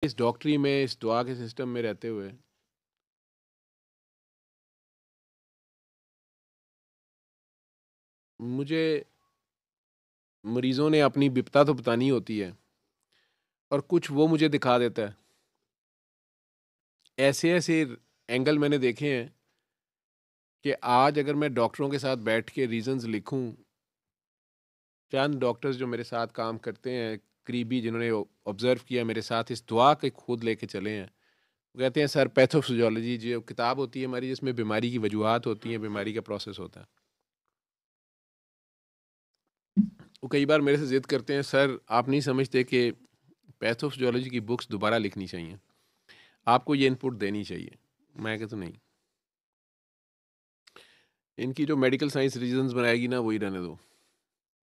इस डॉक्टरी में, इस दुआ के सिस्टम में रहते हुए मुझे मरीज़ों ने अपनी बिपता तो बतानी होती है और कुछ वो मुझे दिखा देता है। ऐसे-ऐसे एंगल मैंने देखे हैं कि आज अगर मैं डॉक्टरों के साथ बैठ के रीज़न्स लिखूँ, चंद डॉक्टर्स जो मेरे साथ काम करते हैं, करीबी जिन्होंने ऑब्ज़र्व किया मेरे साथ, इस दुआ के खुद लेके चले हैं। वो कहते हैं सर पैथोफिज़ियोलॉजी जो किताब होती है हमारी जिसमें बीमारी की वजूहात होती हैं, बीमारी का प्रोसेस होता है। वो कई बार मेरे से ज़िद करते हैं सर आप नहीं समझते कि पैथोफिज़ियोलॉजी की बुक्स दोबारा लिखनी चाहिए। आपको ये इनपुट देनी चाहिए। मैं कहता हूँ नहीं, इनकी जो मेडिकल साइंस रीज़न्स बनाएगी ना वही रहने दो।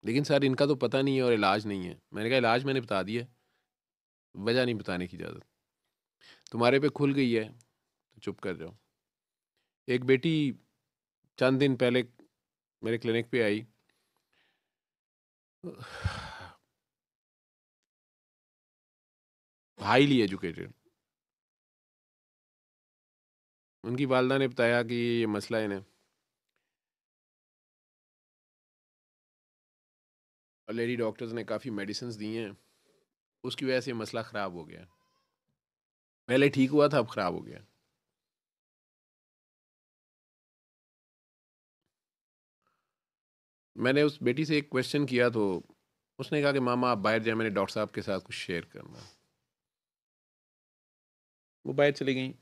लेकिन सर इनका तो पता नहीं है और इलाज नहीं है। मैंने कहा इलाज मैंने बता दिया, वजह नहीं बताने की इजाज़त। तुम्हारे पे खुल गई है तो चुप कर जाओ। एक बेटी चंद दिन पहले मेरे क्लिनिक पे आई। Highly educated. उनकी वालदा ने बताया कि ये मसला है इन्हें और लेडी डॉक्टर्स ने काफ़ी मेडिसिन्स दी हैं, उसकी वजह से मसला ख़राब हो गया। पहले ठीक हुआ था, अब ख़राब हो गया। मैंने उस बेटी से एक क्वेश्चन किया तो उसने कहा कि मामा आप बाहर जाएँ, मैंने डॉक्टर साहब के साथ कुछ शेयर करना है। वो बाहर चली गईं।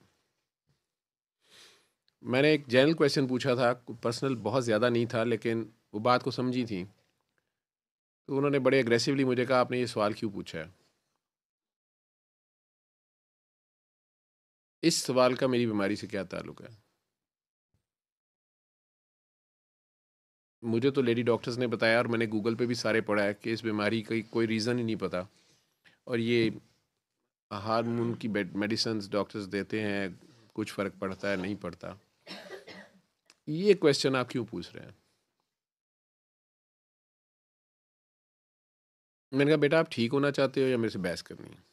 मैंने एक जनरल क्वेश्चन पूछा था, पर्सनल बहुत ज़्यादा नहीं था लेकिन वो बात को समझी थी। तो उन्होंने बड़े एग्रेसिवली मुझे कहा आपने ये सवाल क्यों पूछा है? इस सवाल का मेरी बीमारी से क्या ताल्लुक है? मुझे तो लेडी डॉक्टर्स ने बताया और मैंने गूगल पे भी सारे पढ़ा है कि इस बीमारी का कोई रीज़न ही नहीं पता और ये हार्मोन की मेडिसिन्स डॉक्टर्स देते हैं, कुछ फ़र्क पड़ता है, नहीं पड़ता। ये क्वेश्चन आप क्यों पूछ रहे हैं? मैंने कहा बेटा आप ठीक होना चाहते हो या मेरे से बहस करनी है?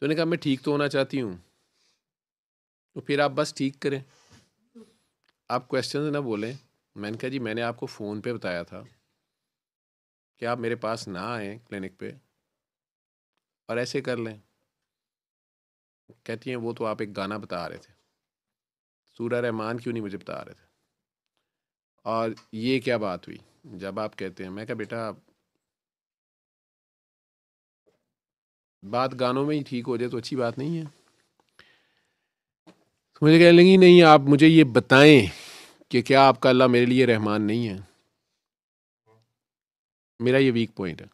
तो उन्होंने कहा मैं ठीक तो होना चाहती हूँ। तो फिर आप बस ठीक करें। आप क्वेश्चन ना बोलें। मैंने कहा जी मैंने आपको फ़ोन पे बताया था कि आप मेरे पास ना आएँ क्लिनिक पे और ऐसे कर लें। कहती हैं वो तो आप एक गाना बता रहे थे। सूरा रहमान क्यों नहीं मुझे बता रहे थे? और ये क्या बात हुई? जब आप कहते हैं मैं कहा बेटा बात गानों में ही ठीक हो जाए तो अच्छी बात नहीं है। तो मुझे कहने लगी नहीं आप मुझे ये बताएं कि क्या आपका अल्लाह मेरे लिए रहमान नहीं है? मेरा ये वीक पॉइंट है।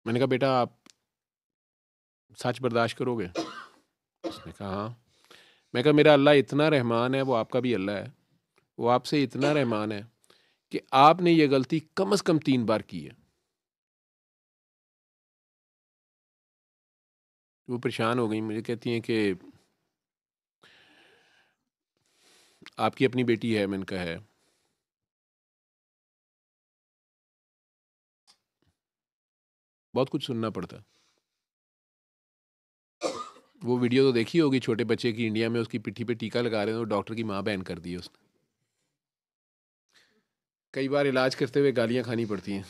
मैंने कहा बेटा आप सच बर्दाश्त करोगे? उसने कहा हाँ। मैं कहा मेरा अल्लाह इतना रहमान है, वो आपका भी अल्लाह है, वो आपसे इतना रहमान है कि आपने ये गलती कम से कम 3 बार की है। वो परेशान हो गई, मुझे कहती हैं कि आपकी अपनी बेटी है? मैंने कहा है। बहुत कुछ सुनना पड़ता है। वो वीडियो तो देखी होगी छोटे बच्चे की, इंडिया में उसकी पिट्ठी पे टीका लगा रहे हैं, तो डॉक्टर की माँ बैन कर दी है उसने। कई बार इलाज करते हुए गालियाँ खानी पड़ती हैं।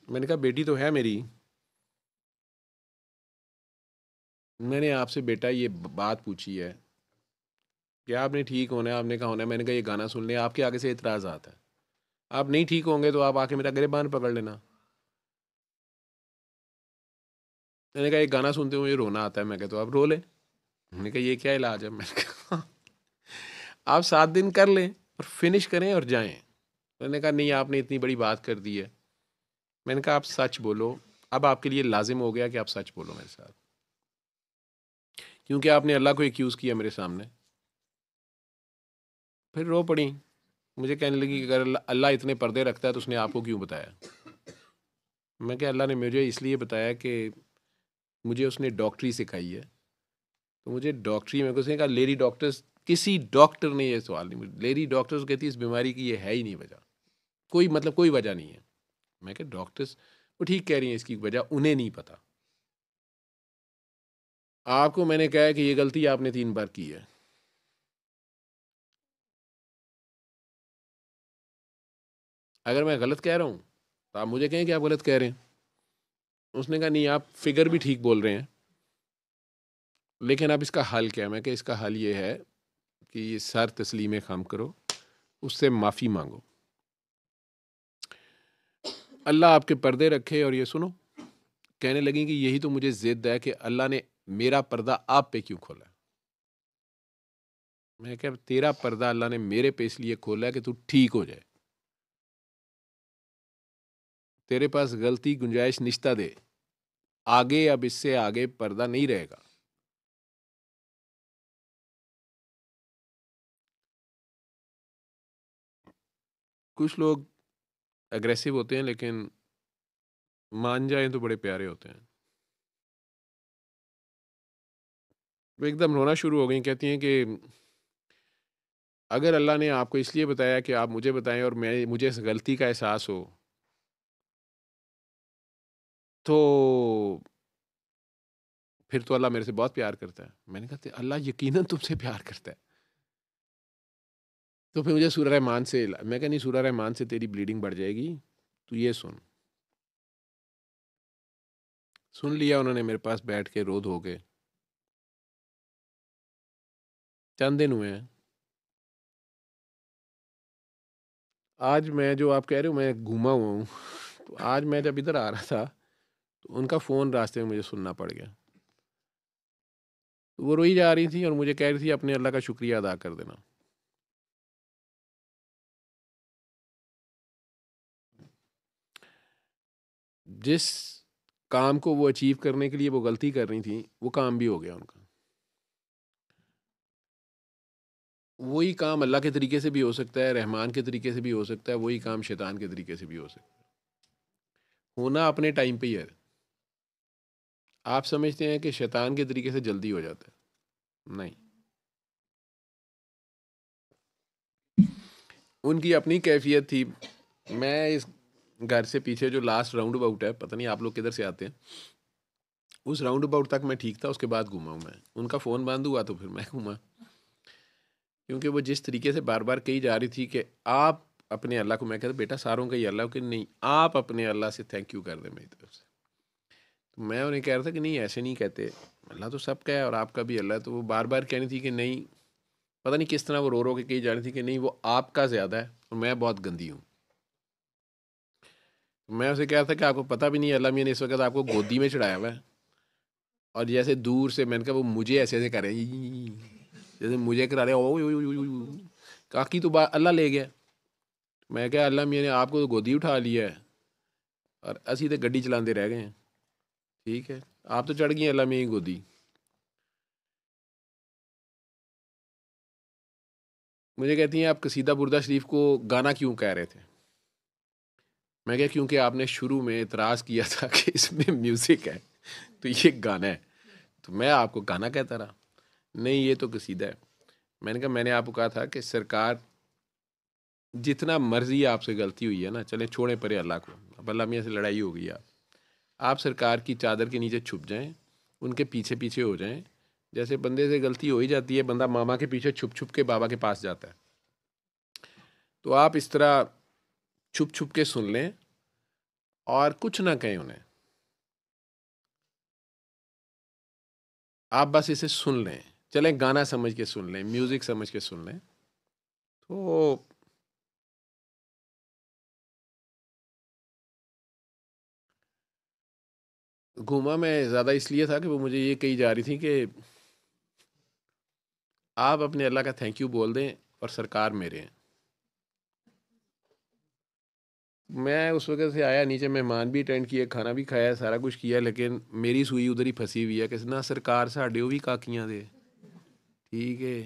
मैंने कहा बेटी तो है मेरी। मैंने आपसे बेटा ये बात पूछी है कि आपने ठीक होना है, आपने कहा होना है। मैंने कहा ये गाना सुन लिया, आपके आगे से इतराज़ आता है। आप नहीं ठीक होंगे तो आप आके मेरा गिरबान पकड़ लेना। मैंने कहा ये गाना सुनते हुए मुझे रोना आता है। मैं कहा तो आप रो लें। मैंने कहा ये क्या इलाज है? मैंने कहा आप 7 दिन कर लें और फिनिश करें और जाएं। मैंने कहा नहीं आपने इतनी बड़ी बात कर दी है। मैंने कहा आप सच बोलो। अब आपके लिए लाजिम हो गया कि आप सच बोलो मेरे साथ, क्योंकि आपने अल्लाह को एक्यूज़ किया मेरे सामने। फिर रो पड़ी। मुझे कहने लगी कि अगर अल्लाह अल्लाह इतने पर्दे रखता है तो उसने आपको क्यों बताया? मैं क्या अल्लाह ने मुझे इसलिए बताया कि मुझे उसने डॉक्टरी सिखाई है। तो मुझे डॉक्टरी में उसने कहा लेडी डॉक्टर्स किसी डॉक्टर ने ये सवाल नहीं, लेडी डॉक्टर्स कहती है इस बीमारी की ये है ही नहीं वजह, कोई मतलब कोई वजह नहीं है। मैं कह डॉक्टर्स वो ठीक कह रही हैं, इसकी वजह उन्हें नहीं पता। आपको मैंने कहा है कि ये गलती आपने 3 बार की है, अगर मैं गलत कह रहा हूँ तो आप मुझे कहें कि आप गलत कह रहे हैं। उसने कहा नहीं आप फिगर भी ठीक बोल रहे हैं, लेकिन अब इसका हल क्या है? मैं कहा इसका हल ये है कि ये सर तस्लीम खम करो, उससे माफ़ी मांगो, अल्लाह आपके पर्दे रखे। और ये सुनो, कहने लगी कि यही तो मुझे जिद है कि अल्लाह ने मेरा पर्दा आप पे क्यों खोला। मैं क्या तेरा पर्दा अल्लाह ने मेरे पे इसलिए खोला है कि तू ठीक हो जाए, तेरे पास गलती गुंजाइश निश्ता दे, आगे अब इससे आगे पर्दा नहीं रहेगा। कुछ लोग एग्रेसिव होते हैं, लेकिन मान जाए तो बड़े प्यारे होते हैं। वो एकदम रोना शुरू हो गई, कहती हैं कि अगर अल्लाह ने आपको इसलिए बताया कि आप मुझे बताएं और मैं मुझे इस गलती का एहसास हो, तो फिर तो अल्लाह मेरे से बहुत प्यार करता है। मैंने कहा अल्लाह यकीनन तुमसे प्यार करता है। तो फिर मुझे सूरह रहमान से मैं कहा नहीं, सूरह रहमान से तेरी ब्लीडिंग बढ़ जाएगी, तू ये सुन लिया। उन्होंने मेरे पास बैठ के रो धो के, चंद दिन हुए हैं। आज मैं जो आप कह रहे हो मैं घूमा हुआ हूँ, तो आज मैं जब इधर आ रहा था तो उनका फ़ोन रास्ते में मुझे सुनना पड़ गया। तो वो रोई जा रही थी और मुझे कह रही थी अपने अल्लाह का शुक्रिया अदा कर देना। जिस काम को वो अचीव करने के लिए वो गलती कर रही थी, वो काम भी हो गया उनका। वही काम अल्लाह के तरीके से भी हो सकता है, रहमान के तरीके से भी हो सकता है, वही काम शैतान के तरीके से भी हो सकता है। होना अपने टाइम पे ही है। आप समझते हैं कि शैतान के तरीके से जल्दी हो जाता है, नहीं, उनकी अपनी कैफियत थी। मैं इस घर से पीछे जो लास्ट राउंड अबाउट है, पता नहीं आप लोग किधर से आते हैं, उस राउंड अबाउट तक मैं ठीक था, उसके बाद घूमा हूँ मैं। उनका फ़ोन बंद हुआ तो फिर मैं घूमा, क्योंकि वो जिस तरीके से बार बार कही जा रही थी कि आप अपने अल्लाह को, मैं कहता बेटा सारों का ही अल्लाह, कि नहीं आप अपने अल्लाह से थैंक यू कर दें मेरी तरफ से। तो मैं उन्हें कह रहा था कि नहीं ऐसे नहीं कहते, अल्लाह तो सबका है और आपका भी अल्लाह है। तो वो बार बार कहनी थी कि नहीं, पता नहीं किस तरह वो रो रो के कही जा रही थी कि नहीं वो आपका ज़्यादा है और मैं बहुत गंदी हूँ। तो मैं उसे कह रहा था कि आपको पता भी नहीं है अल्लाह मियाँ ने इस वक्त आपको गोदी में चढ़ाया हुआ है, और जैसे दूर से मैंने कहा वो मुझे ऐसे ऐसे कर रहे हैं, जैसे मुझे करा रहे ओ काकी तो अल्लाह ले गया। मैं क्या अल्लाह मियाँ ने आपको तो गोदी उठा लिया है और असी तो गड्डी चलाते रह गए हैं। ठीक है, आप तो चढ़ गई अल्लाह मियाँ की गोदी। मुझे कहती हैं आप कसीदा बुर्दा शरीफ को गाना क्यों कह रहे थे। मैं क्या क्योंकि आपने शुरू में इतराज़ किया था कि इसमें म्यूज़िक है तो ये गाना है, तो मैं आपको गाना कहता रहा। नहीं ये तो कसीदा है। मैंने कहा मैंने आपको कहा था कि सरकार जितना मर्जी आपसे गलती हुई है ना, चले छोड़े परे अल्लाह को, अब अल्लाह मियाँ से लड़ाई हो गई आप सरकार की चादर के नीचे छुप जाएं, उनके पीछे पीछे हो जाएं। जैसे बंदे से गलती हो ही जाती है, बंदा मामा के पीछे छुप छुप के बाबा के पास जाता है, तो आप इस तरह छुप छुप के सुन लें और कुछ ना कहें उन्हें, आप बस इसे सुन लें। चलें गाना समझ के सुन लें, म्यूज़िक समझ के सुन लें, तो घूमा मैं ज़्यादा इसलिए था कि वो मुझे ये कही जा रही थी कि आप अपने अल्लाह का थैंक यू बोल दें और सरकार मेरे हैं। मैं उस वक़्त से आया नीचे, मेहमान भी अटेंड किए, खाना भी खाया, सारा कुछ किया, लेकिन मेरी सुई उधर ही फसी हुई है कि ना सरकार साढ़े वो भी काकियां दे। ठीक है,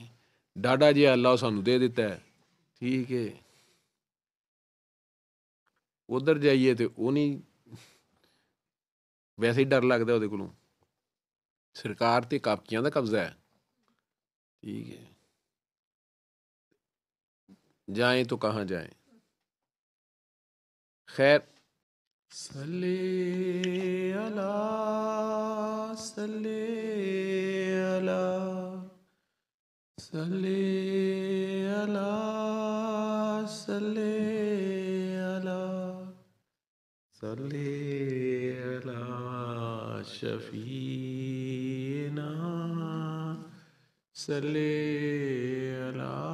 डाडा जिहा अल्लाह सानू दे दिता है। ठीक है, उधर जाइए तो वो नहीं, वैसे ही डर लगता ਉਹਦੇ ਕੋਲੋਂ। सरकार ते काकियां का कब्जा है। ठीक है, जाएं तो कहाँ जाएं। खैर, सल्ले अला सल्ले अला सल्ले अला सल्ले अला सल्ले अला शफीना सल्ले अला